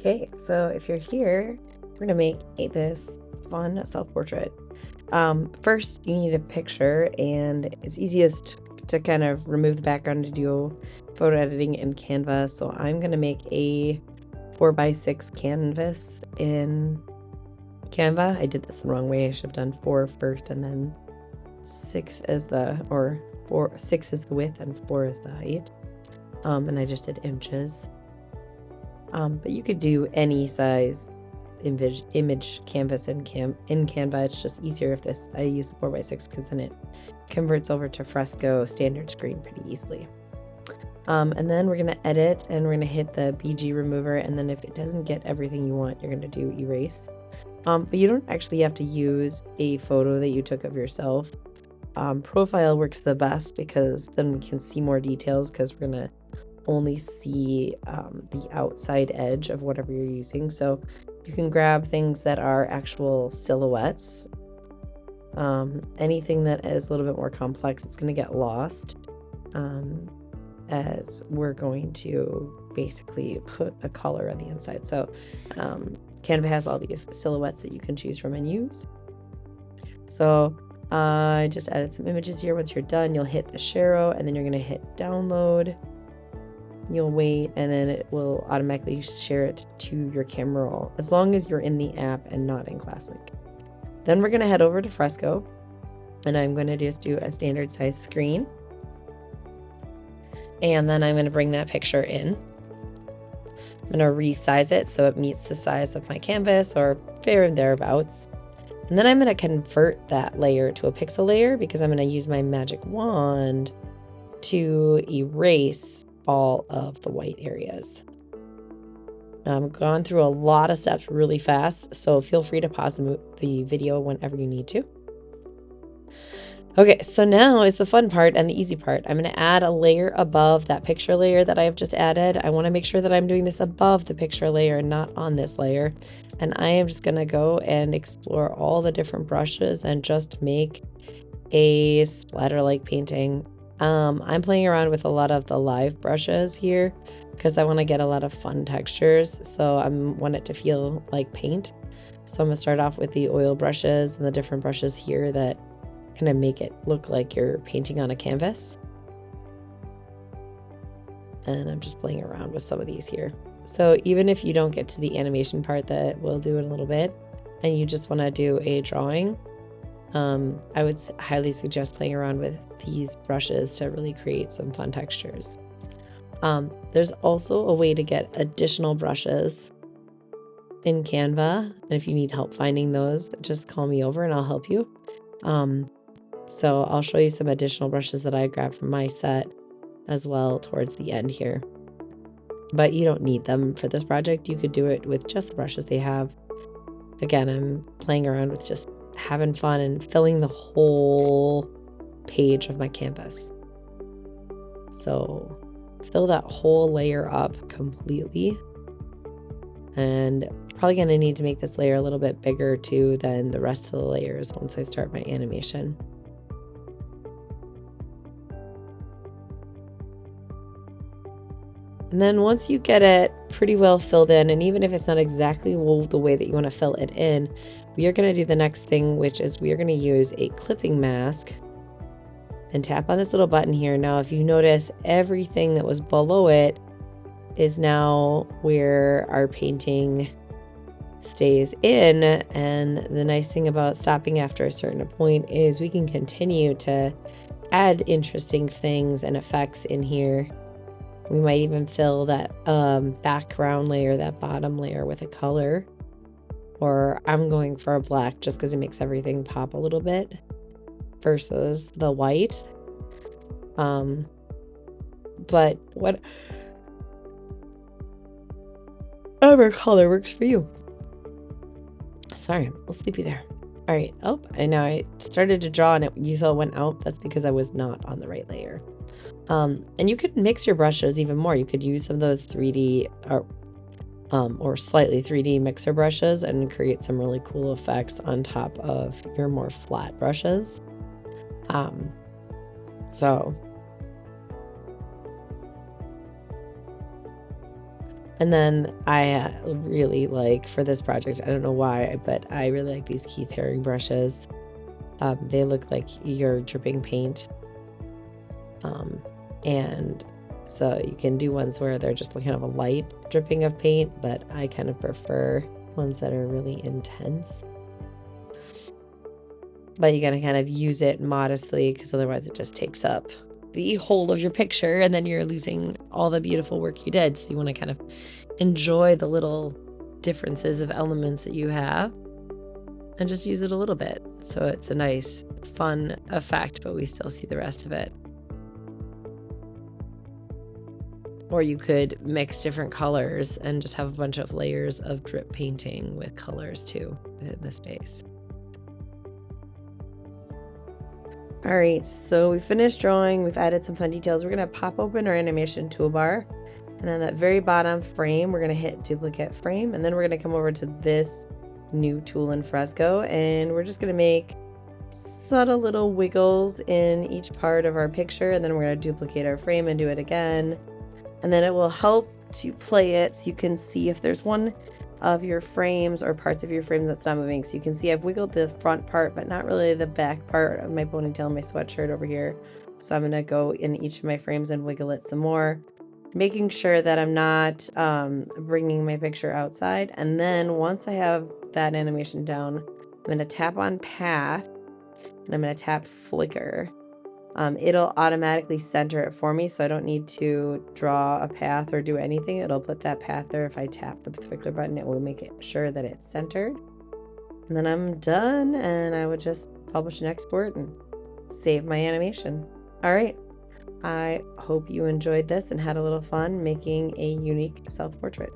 Okay, so if you're here, we're gonna make this fun self-portrait. First, you need a picture, and it's easiest to kind of remove the background to do photo editing in Canva. So I'm gonna make a 4x6 canvas in Canva. I did this the wrong way. I should have done 4 first, and then 6 as the, or 6 is the width and 4 is the height. And I just did inches. But you could do any size image canvas in Canva. It's just easier if I use the 4x6 because then it converts over to fresco standard screen pretty easily. And then we're going to edit, and we're going to hit the BG remover, and then if it doesn't get everything you want, you're going to do erase. But you don't actually have to use a photo that you took of yourself. Profile works the best because then we can see more details, because we're going to only see the outside edge of whatever you're using. So you can grab things that are actual silhouettes. Anything that is a little bit more complex, it's going to get lost, as we're going to basically put a color on the inside. So Canva has all these silhouettes that you can choose from and use. So I just added some images here. Once you're done, you'll hit the share, and then you're going to hit download. You'll wait, and then it will automatically share it to your camera roll, as long as you're in the app and not in Classic. Then we're going to head over to Fresco, and I'm going to just do a standard size screen. And then I'm going to bring that picture in. I'm going to resize it so it meets the size of my canvas, or fair and thereabouts. And then I'm going to convert that layer to a pixel layer, because I'm going to use my magic wand to erase all of the white areas. Now, I've gone through a lot of steps really fast, so feel free to pause the video whenever you need to. Okay, so now is the fun part and the easy part. I'm going to add a layer above that picture layer that I've just added. I want to make sure that I'm doing this above the picture layer and not on this layer. And I am just going to go and explore all the different brushes and just make a splatter-like painting. I'm playing around with a lot of the live brushes here because I want to get a lot of fun textures. So I want it to feel like paint. So I'm going to start off with the oil brushes and the different brushes here that kind of make it look like you're painting on a canvas. And I'm just playing around with some of these here. So even if you don't get to the animation part that we'll do in a little bit, and you just want to do a drawing, I would highly suggest playing around with these brushes to really create some fun textures. There's also a way to get additional brushes in Canva, and if you need help finding those, just call me over and I'll help you. So I'll show you some additional brushes that I grabbed from my set as well towards the end here. But you don't need them for this project. You could do it with just the brushes they have. Again, I'm playing around with just having fun and filling the whole page of my canvas. So fill that whole layer up completely. And probably going to need to make this layer a little bit bigger too than the rest of the layers once I start my animation. And then once you get it pretty well filled in, and even if it's not exactly the way that you want to fill it in, we are going to do the next thing, which is we are going to use a clipping mask and tap on this little button here. Now, if you notice, everything that was below it is now where our painting stays in. And the nice thing about stopping after a certain point is we can continue to add interesting things and effects in here. We might even fill that background layer, that bottom layer, with a color. Or I'm going for a black just because it makes everything pop a little bit versus the white. But whatever color works for you. Sorry, I'm a little sleepy there. All right. Oh, I know I started to draw and you saw it went out. That's because I was not on the right layer. And you could mix your brushes even more. You could use some of those 3D or slightly 3D mixer brushes and create some really cool effects on top of your more flat brushes. So And then I really like, for this project, I don't know why, but I really like these Keith Haring brushes. They look like you're dripping paint. And so you can do ones where they're just kind of a light dripping of paint, but I kind of prefer ones that are really intense. But you gotta kind of use it modestly, because otherwise it just takes up the whole of your picture and then you're losing all the beautiful work you did. So you want to kind of enjoy the little differences of elements that you have and just use it a little bit. So it's a nice, fun effect, but we still see the rest of it. Or you could mix different colors and just have a bunch of layers of drip painting with colors too within the space. All right, so we finished drawing. We've added some fun details. We're gonna pop open our animation toolbar, and on that very bottom frame, we're gonna hit duplicate frame, and then we're gonna come over to this new tool in Fresco, and we're just gonna make subtle little wiggles in each part of our picture, and then we're gonna duplicate our frame and do it again. And then it will help to play it so you can see if there's one of your frames or parts of your frame that's not moving. So you can see I've wiggled the front part, but not really the back part of my ponytail and my sweatshirt over here. So I'm gonna go in each of my frames and wiggle it some more, making sure that I'm not bringing my picture outside. And then once I have that animation down, I'm gonna tap on path and I'm gonna tap flicker. It'll automatically center it for me, so I don't need to draw a path or do anything. It'll put that path there. If I tap the flicker button, it will make sure that it's centered. And then I'm done, and I would just publish and export and save my animation. All right. I hope you enjoyed this and had a little fun making a unique self-portrait.